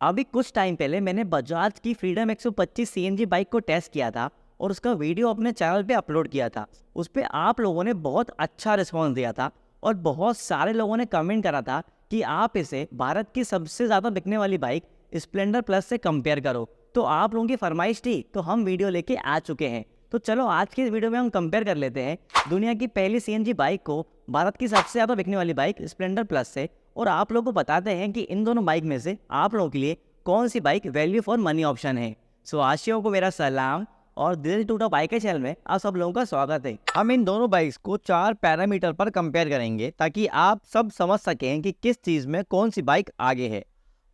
अभी कुछ टाइम पहले मैंने बजाज की फ्रीडम 125 सीएनजी बाइक को टेस्ट किया था और उसका वीडियो अपने चैनल पे अपलोड किया था। उस पे आप लोगों ने बहुत अच्छा रिस्पॉन्स दिया था और बहुत सारे लोगों ने कमेंट करा था कि आप इसे भारत की सबसे ज़्यादा बिकने वाली बाइक स्प्लेंडर प्लस से कंपेयर करो। तो आप लोगों की फरमाइश थी तो हम वीडियो लेके आ चुके हैं। तो चलो आज की इस वीडियो में हम कंपेयर कर लेते हैं दुनिया की पहली सीएनजी बाइक को भारत की सबसे ज़्यादा बिकने वाली बाइक स्प्लेंडर प्लस से, और आप लोगों को बताते हैं कि इन दोनों बाइक में से आप लोगों के लिए कौन सी bike value for money option है। सो आशियों को मेरा सलाम और दिल टूटा बाइक के चैनल में आप सब लोगों का स्वागत है। हम इन दोनों बाइक्स को 4 पैरामीटर पर कंपेयर करेंगे ताकि आप सब समझ सकें कि किस चीज़ में कौन सी बाइक आगे है।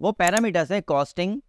वो पैरामीटर्स है costing,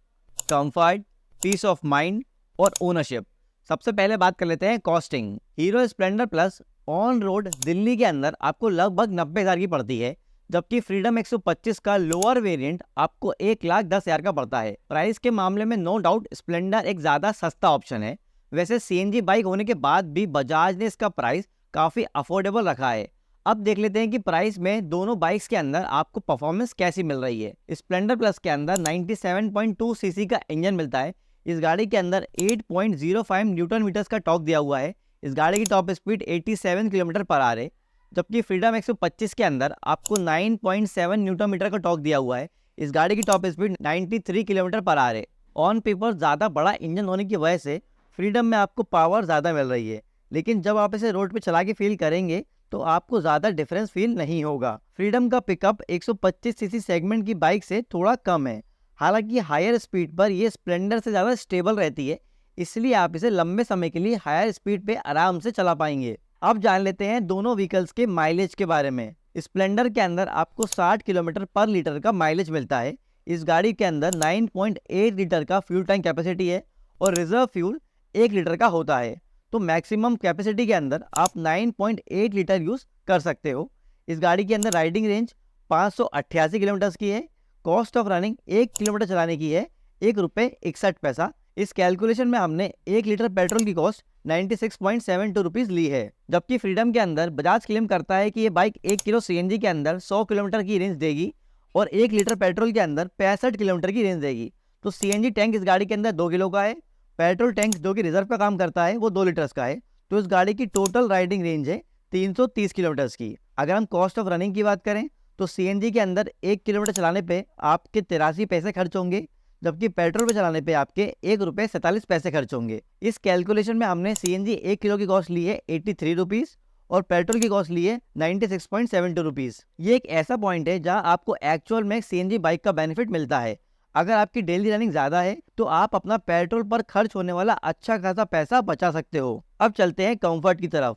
comfort, peace of mind और ओनरशिप। सबसे पहले बात कर लेते हैं costing. Hero Splendor plus on road Delhi के अंदर आपको लगभग 90,000 की पड़ती है, जबकि फ्रीडम 125 का लोअर वेरिएंट आपको 1,10,000 का पड़ता है। प्राइस के मामले में नो डाउट स्प्लेंडर एक ज़्यादा सस्ता ऑप्शन है। वैसे सीएनजी बाइक होने के बाद भी बजाज ने इसका प्राइस काफ़ी अफोर्डेबल रखा है। अब देख लेते हैं कि प्राइस में दोनों बाइक्स के अंदर आपको परफॉर्मेंस कैसी मिल रही है। स्प्लेंडर प्लस के अंदर 97.2 सीसी का इंजन मिलता है। इस गाड़ी के अंदर 8.05 न्यूटन मीटर्स का टॉर्क दिया हुआ है। इस गाड़ी की top speed 87 kilometre per hour है, जबकि फ्रीडम 125 के अंदर आपको 9.7 न्यूटन मीटर का टॉर्क दिया हुआ है। इस गाड़ी की top speed 93 kilometre per hour है। ऑन पेपर ज़्यादा बड़ा इंजन होने की वजह से फ्रीडम में आपको पावर ज़्यादा मिल रही है, लेकिन जब आप इसे रोड पे चला के फील करेंगे तो आपको ज़्यादा डिफरेंस फील नहीं होगा। फ्रीडम का पिकअप 125 सीसी सेगमेंट की बाइक से थोड़ा कम है। हालांकि हायर स्पीड पर यह स्प्लेंडर से ज़्यादा स्टेबल रहती है, इसलिए आप इसे लंबे समय के लिए हायर स्पीड पे आराम से चला पाएंगे। अब जान लेते हैं दोनों व्हीकल्स के माइलेज के बारे में। स्प्लेंडर के अंदर आपको 60 किलोमीटर पर लीटर का माइलेज मिलता है। इस गाड़ी के अंदर 9.8 लीटर का फ्यूल टैंक कैपेसिटी है और रिजर्व फ्यूल 1 लीटर का होता है। तो मैक्सिमम कैपेसिटी के अंदर आप 9.8 लीटर यूज़ कर सकते हो। इस गाड़ी के अंदर राइडिंग रेंज 588 किलोमीटर की है। कॉस्ट ऑफ रनिंग 1 किलोमीटर चलाने की है ₹1.61। इस कैलकुलेशन में हमने 1 लीटर पेट्रोल की कॉस्ट 96.72 रुपीज़ ली है। जबकि फ्रीडम के अंदर बजाज क्लेम करता है कि ये बाइक 1 किलो सीएनजी के अंदर 100 किलोमीटर की रेंज देगी और 1 लीटर पेट्रोल के अंदर 65 किलोमीटर की रेंज देगी। तो सीएनजी टैंक इस गाड़ी के अंदर 2 किलो का है। पेट्रोल टैंक जो कि रिजर्व का काम करता है वो 2 लीटर्स का है। तो इस गाड़ी की टोटल राइडिंग रेंज है 330 किलोमीटर की। अगर हम कॉस्ट ऑफ रनिंग की बात करें तो सीएनजी के अंदर 1 किलोमीटर चलाने पे आपके 83 पैसे खर्च होंगे, जबकि पेट्रोल पे चलाने पे आपके ₹1.47 खर्च होंगे। इस कैलकुलेशन में हमने सीएनजी 1 किलो की कॉस्ट ली है 83 रुपीज़ और पेट्रोल की कॉस्ट ली है 96.72 रुपीज़। ये एक ऐसा पॉइंट है जहां आपको एक्चुअल में सीएनजी बाइक का बेनिफिट मिलता है। अगर आपकी डेली रनिंग ज़्यादा है तो आप अपना पेट्रोल पर खर्च होने वाला अच्छा खासा पैसा बचा सकते हो। अब चलते हैं कंफर्ट की तरफ।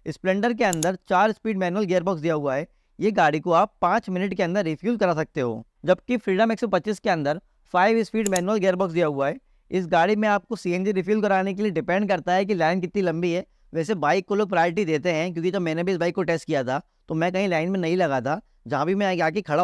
स्प्लेंडर के अंदर 4 स्पीड मैनुअल गियरबॉक्स दिया हुआ है। ये गाड़ी को आप 5 मिनट के अंदर रिफ्यूल करा सकते हो, जबकि फ्रीडम 125 के अंदर 5 स्पीड मैनुअल गियरबॉक्स दिया हुआ है। इस गाड़ी में आपको सीएनजी रिफ्यूल कराने के लिए डिपेंड करता है कि लाइन कितनी लंबी है। वैसे बाइक को लोग प्रायोरिटी देते हैं, क्योंकि जब मैंने भी इस बाइक को टेस्ट किया था तो मैं कहीं लाइन में नहीं लगा था। जहाँ भी मैं जाके खड़ा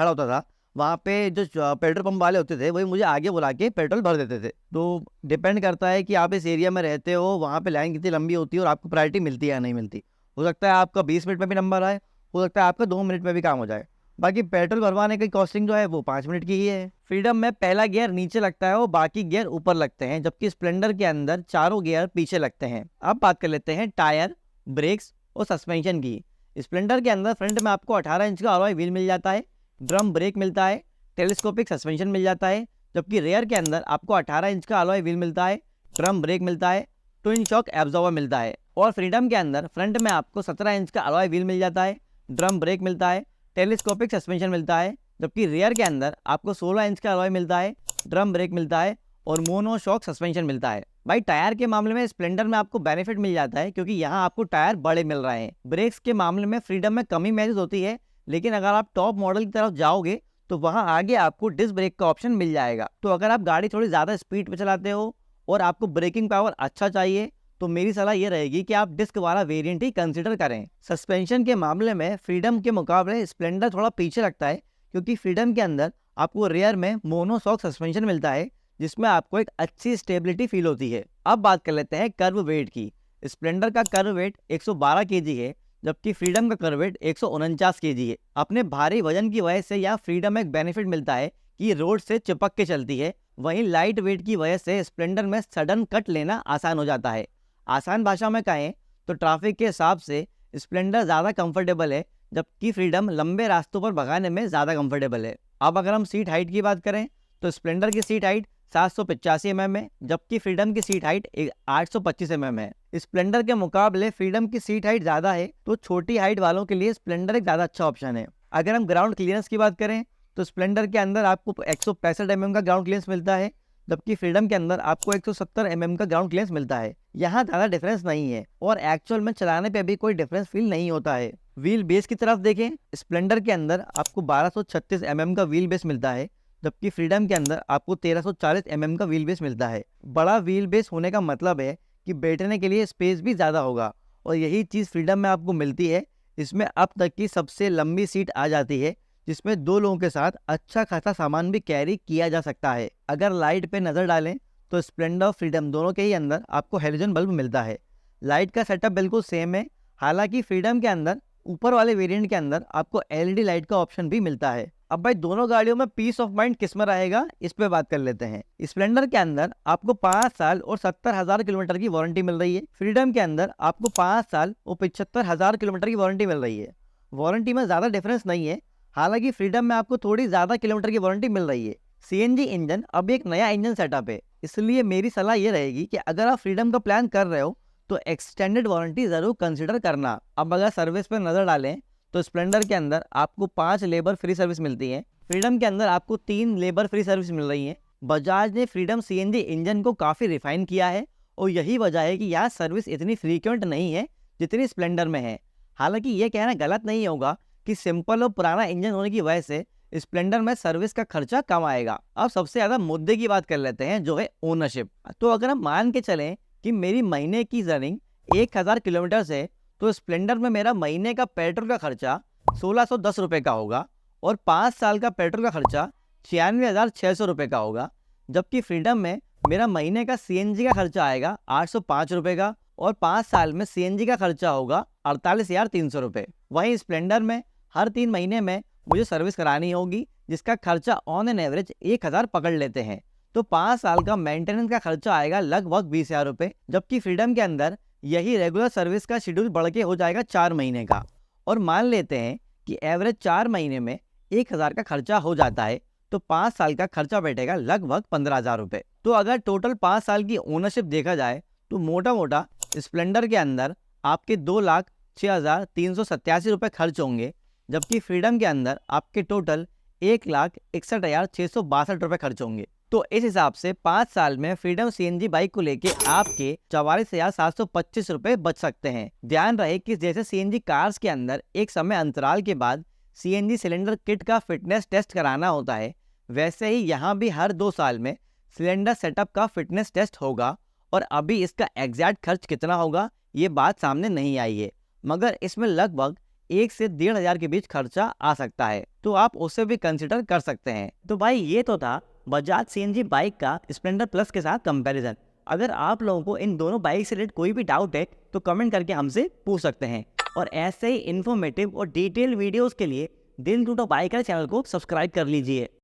होता था वहाँ पे जो पेट्रोल पंप वाले होते थे वही मुझे आगे बुला के पेट्रोल भर देते थे। तो डिपेंड करता है कि आप इस एरिया में रहते हो, वहाँ पे लाइन कितनी लंबी होती है और आपको प्रायोरिटी मिलती है या नहीं मिलती। हो सकता है आपका 20 मिनट में भी नंबर आए, हो सकता है आपका 2 मिनट में भी काम हो जाए। बाकी पेट्रोल भरवाने की कॉस्टिंग जो है वो 5 मिनट की ही है। फ्रीडम में पहला गियर नीचे लगता है और बाकी गियर ऊपर लगते हैं, जबकि स्प्लेंडर के अंदर चारों गियर पीछे लगते हैं। अब बात कर लेते हैं टायर, ब्रेक्स और सस्पेंशन की। स्प्लेंडर के अंदर फ्रंट में आपको 18 इंच का अलॉय व्हील मिल जाता है, ड्रम ब्रेक मिलता है, टेलीस्कोपिक सस्पेंशन मिल जाता है। जबकि रेयर के अंदर आपको 18 इंच का अलॉय व्हील मिलता है, ड्रम ब्रेक मिलता है, ट्विन शॉक एब्जॉर्बर मिलता है। और फ्रीडम के अंदर फ्रंट में आपको 17 इंच का अलॉय व्हील मिल जाता है, ड्रम ब्रेक मिलता है, टेलीस्कोपिक सस्पेंशन मिलता है। जबकि रेयर के अंदर आपको 16 इंच का अलॉय मिलता है, ड्रम ब्रेक मिलता है और मोनो शॉक सस्पेंशन मिलता है। भाई टायर के मामले में स्प्लेंडर में आपको बेनिफिट मिल जाता है, क्योंकि यहाँ आपको टायर बड़े मिल रहे हैं। ब्रेक्स के मामले में फ्रीडम में कमी महसूस होती है, लेकिन अगर आप टॉप मॉडल की तरफ जाओगे तो वहाँ आगे आपको डिस्क ब्रेक का ऑप्शन मिल जाएगा। तो अगर आप गाड़ी थोड़ी ज़्यादा स्पीड पे चलाते हो और आपको ब्रेकिंग पावर अच्छा चाहिए तो मेरी सलाह ये रहेगी कि आप डिस्क वाला वेरिएंट ही कंसीडर करें। सस्पेंशन के मामले में फ्रीडम के मुकाबले स्प्लेंडर थोड़ा पीछे लगता है, क्योंकि फ्रीडम के अंदर आपको रेयर में मोनोशॉक सस्पेंशन मिलता है, जिसमें आपको एक अच्छी स्टेबिलिटी फील होती है। अब बात कर लेते हैं कर्व वेट की। स्प्लेंडर का कर्व वेट 112 केजी है, जबकि फ्रीडम का कर्व वेट 149 केजी है। अपने भारी वजन की वजह से यहाँ फ्रीडम में एक बेनिफिट मिलता है कि रोड से चिपक के चलती है, वहीं लाइट वेट की वजह से स्प्लेंडर में सडन कट लेना आसान हो जाता है। आसान भाषा में कहें तो ट्रैफिक के हिसाब से स्प्लेंडर ज़्यादा कंफर्टेबल है, जबकि फ्रीडम लंबे रास्तों पर भगाने में ज़्यादा कंफर्टेबल है। अब अगर हम सीट हाइट की बात करें तो स्प्लेंडर की सीट हाइट 785 mm है, जबकि फ्रीडम की सीट हाइट 825 mm है। स्प्लेंडर के मुकाबले फ्रीडम की सीट हाइट ज़्यादा है, तो छोटी हाइट वालों के लिए स्प्लेंडर एक ज़्यादा अच्छा ऑप्शन है। अगर हम ग्राउंड क्लियरेंस की बात करें तो स्प्लेंडर के अंदर आपको 165 mm का ग्राउंड क्लियरेंस मिलता है, जबकि फ्रीडम के अंदर आपको 170 mm का ग्राउंड क्लियरेंस मिलता है। यहाँ ज़्यादा डिफरेंस नहीं है और एक्चुअल में चलाने पे भी कोई डिफरेंस फील नहीं होता है। व्हील बेस की तरफ देखें, स्प्लेंडर के अंदर आपको 1236 mm का व्हील बेस मिलता है, जबकि फ्रीडम के अंदर आपको 1340 mm का व्हील बेस मिलता है। बड़ा व्हील बेस होने का मतलब है कि बैठने के लिए स्पेस भी ज़्यादा होगा और यही चीज़ फ्रीडम में आपको मिलती है। इसमें अब तक की सबसे लंबी सीट आ जाती है, जिसमें 2 लोगों के साथ अच्छा खासा सामान भी कैरी किया जा सकता है। अगर लाइट पे नज़र डालें तो स्प्लेंडर और फ्रीडम दोनों के ही अंदर आपको हेलोजन बल्ब मिलता है। लाइट का सेटअप बिल्कुल सेम है, हालांकि फ्रीडम के अंदर ऊपर वाले वेरिएंट के अंदर आपको एलईडी लाइट का ऑप्शन भी मिलता है। अब भाई दोनों गाड़ियों में पीस ऑफ माइंड किस में रहेगा, इस पे बात कर लेते हैं। स्प्लेंडर के अंदर आपको 5 साल और 70,000 किलोमीटर की वारंटी मिल रही है। फ्रीडम के अंदर आपको 5 साल और 75,000 किलोमीटर की वारंटी मिल रही है। वारंटी में ज़्यादा डिफरेंस नहीं है, हालांकि फ्रीडम में आपको थोड़ी ज़्यादा किलोमीटर की वारंटी मिल रही है। सीएनजी इंजन अब एक नया इंजन सेटअप है, इसलिए मेरी सलाह ये रहेगी कि अगर आप फ्रीडम का प्लान कर रहे हो तो एक्सटेंडेड वारंटी ज़रूर कंसिडर करना। अब अगर सर्विस पर नज़र डालें तो स्प्लेंडर के अंदर आपको 5 लेबर फ्री सर्विस मिलती है, फ्रीडम के अंदर आपको 3 लेबर फ्री सर्विस मिल रही है। बजाज ने फ्रीडम सीएनजी इंजन को काफ़ी रिफाइन किया है और यही वजह है कि यहाँ सर्विस इतनी फ्रीक्वेंट नहीं है जितनी स्प्लेंडर में है। हालांकि ये कहना गलत नहीं होगा कि सिंपल और पुराना इंजन होने की वजह से स्प्लेंडर में सर्विस का खर्चा कम आएगा। अब सबसे ज़्यादा मुद्दे की बात कर लेते हैं, जो है ओनरशिप। तो अगर हम मान के चलें कि मेरी महीने की रनिंग 1000 किलोमीटर से, तो स्प्लेंडर में मेरा महीने का पेट्रोल का खर्चा 1610 रुपये का होगा और 5 साल का पेट्रोल का खर्चा 96,600 रुपये का होगा। जबकि फ्रीडम में मेरा महीने का सीएनजी का खर्चा आएगा 805 रुपये का और 5 साल में सीएनजी का खर्चा होगा 48,300 रुपये। वहीं स्प्लेंडर में हर 3 महीने में मुझे सर्विस करानी होगी, जिसका खर्चा ऑन एन एवरेज 1000 पकड़ लेते हैं, तो 5 साल का मेंटेनेंस का खर्चा आएगा लगभग 20,000 रुपये। जबकि फ्रीडम के अंदर यही रेगुलर सर्विस का शेड्यूल बढ़ के हो जाएगा 4 महीने का, और मान लेते हैं कि एवरेज 4 महीने में 1000 का खर्चा हो जाता है, तो 5 साल का खर्चा बैठेगा लगभग 15,000 रुपये। तो अगर टोटल 5 साल की ओनरशिप देखा जाए तो मोटा मोटा स्प्लेंडर के अंदर आपके 2,06,387 रुपये खर्च होंगे, जबकि फ्रीडम के अंदर आपके टोटल 1,61,662 रुपये खर्च होंगे। तो इस हिसाब से 5 साल में फ्रीडम सीएनजी बाइक को लेके आपके 44,725 रुपये बच सकते हैं। ध्यान रहे कि जैसे सीएनजी कार्स के अंदर एक समय अंतराल के बाद सीएनजी सिलेंडर किट का फिटनेस टेस्ट कराना होता है, वैसे ही यहाँ भी हर 2 साल में सिलेंडर सेटअप का फिटनेस टेस्ट होगा। और अभी इसका एग्जैक्ट खर्च कितना होगा ये बात सामने नहीं आई है, मगर इसमें लगभग 1 से 1,500 के बीच खर्चा आ सकता है, तो आप उसे भी कंसिडर कर सकते हैं। तो भाई ये तो था बजाज सीएनजी बाइक का स्प्लेंडर प्लस के साथ कंपैरिजन। अगर आप लोगों को इन दोनों बाइक से रिलेटेड कोई भी डाउट है तो कमेंट करके हमसे पूछ सकते हैं, और ऐसे ही इन्फॉर्मेटिव और डिटेल वीडियोस के लिए दिल टू बाइकर चैनल को सब्सक्राइब कर लीजिए।